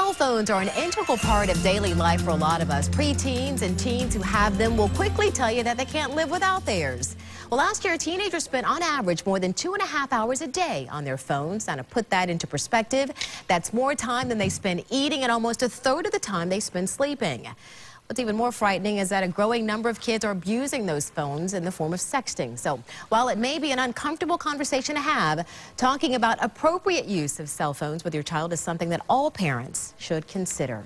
Cell phones are an integral part of daily life for a lot of us. Preteens and teens who have them will quickly tell you that they can't live without theirs. Well, last year, teenagers spent on average more than 2.5 hours a day on their phones. Now, to put that into perspective, that's more time than they spend eating and almost a third of the time they spend sleeping. What's even more frightening is that a growing number of kids are abusing those phones in the form of sexting. So while it may be an uncomfortable conversation to have, talking about appropriate use of cell phones with your child is something that all parents should consider.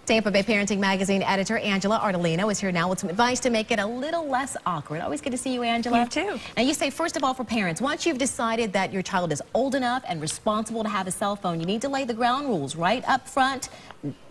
Tampa Bay Parenting Magazine editor Angela Ardolino is here now with some advice to make it a little less awkward. Always good to see you, Angela. You too. Now, you say, first of all, for parents, once you've decided that your child is old enough and responsible to have a cell phone, you need to lay the ground rules right up front.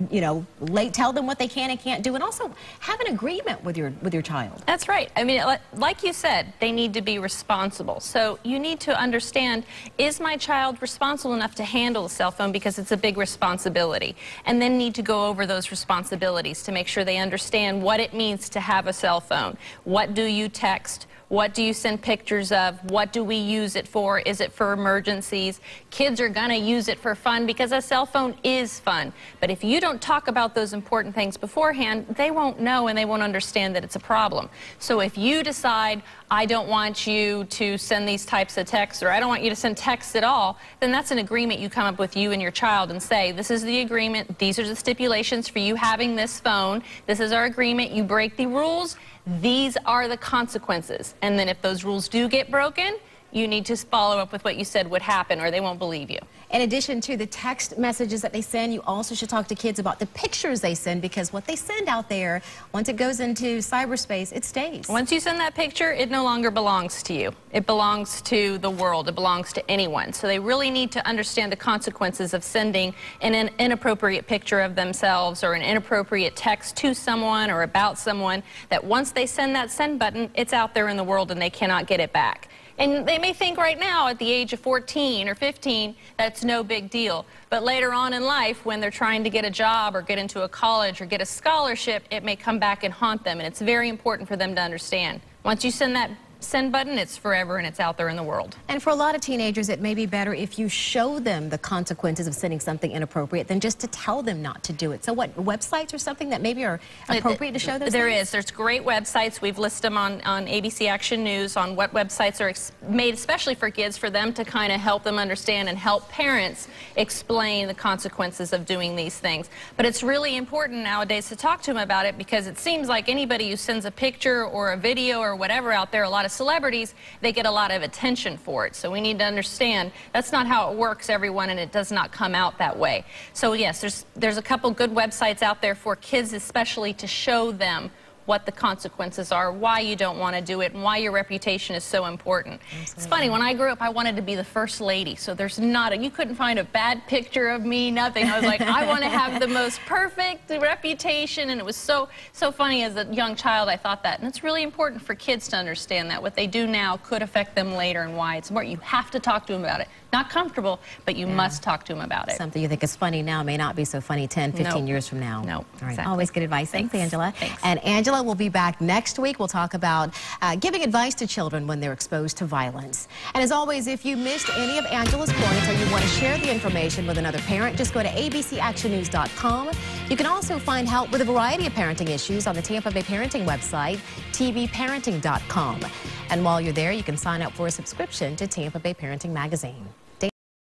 You know, tell them what they can and can't do, and also have an agreement with your child. That's right. I mean, like you said, they need to be responsible. So you need to understand, is my child responsible enough to handle a cell phone, because it's a big responsibility, and then need to go over those responsibilities to make sure they understand what it means to have a cell phone. What do you text? What do you send pictures of? What do we use it for? Is it for emergencies? Kids are gonna use it for fun because a cell phone is fun. But if you don't talk about those important things beforehand, they won't know and they won't understand that it's a problem. So if you decide, I don't want you to send these types of texts, or I don't want you to send texts at all, then that's an agreement you come up with, you and your child, and say, this is the agreement, these are the stipulations for you having this phone, this is our agreement, you break the rules, these are the consequences. And then if those rules do get broken, you need to follow up with what you said would happen, or they won't believe you. In addition to the text messages that they send, you also should talk to kids about the pictures they send, because what they send out there, once it goes into cyberspace, it stays. Once you send that picture, it no longer belongs to you. It belongs to the world. It belongs to anyone. So they really need to understand the consequences of sending an inappropriate picture of themselves or an inappropriate text to someone or about someone, that once they send that send button, it's out there in the world and they cannot get it back. And they may think right now at the age of 14 or 15 that's no big deal. But later on in life, when they're trying to get a job or get into a college or get a scholarship, it may come back and haunt them. And it's very important for them to understand. Once you send that send button, it's forever and it's out there in the world. And for a lot of teenagers, it may be better if you show them the consequences of sending something inappropriate than just to tell them not to do it. So what, websites or something that maybe are appropriate to show those things? There's great websites. We've listed them on ABC Action News on what websites are made especially for kids, for them to kind of help them understand and help parents explain the consequences of doing these things. But it's really important nowadays to talk to them about it, because it seems like anybody who sends a picture or a video or whatever out there, a lot of celebrities, they get a lot of attention for it. So we need to understand that's not how it works, everyone, and it does not come out that way. So yes, there's a couple good websites out there for kids, especially to show them what the consequences are, why you don't want to do it, and why your reputation is so important. Absolutely. It's funny, when I grew up, I wanted to be the first lady, so you couldn't find a bad picture of me, nothing. I was like, I want to have the most perfect reputation, and it was so funny as a young child I thought that. And it's really important for kids to understand that what they do now could affect them later, and why it's important. You have to talk to them about it. Not comfortable, but you must talk to them about it. Something you think is funny now may not be so funny 10, 15 years from now. No, All right. exactly. Always good advice. Thanks, Angela. Thanks. And Angela will be back next week. We'll talk about giving advice to children when they're exposed to violence. And as always, if you missed any of Angela's points or you want to share the information with another parent, just go to abcactionnews.com. You can also find help with a variety of parenting issues on the Tampa Bay Parenting website, tvparenting.com. And while you're there, you can sign up for a subscription to Tampa Bay Parenting Magazine.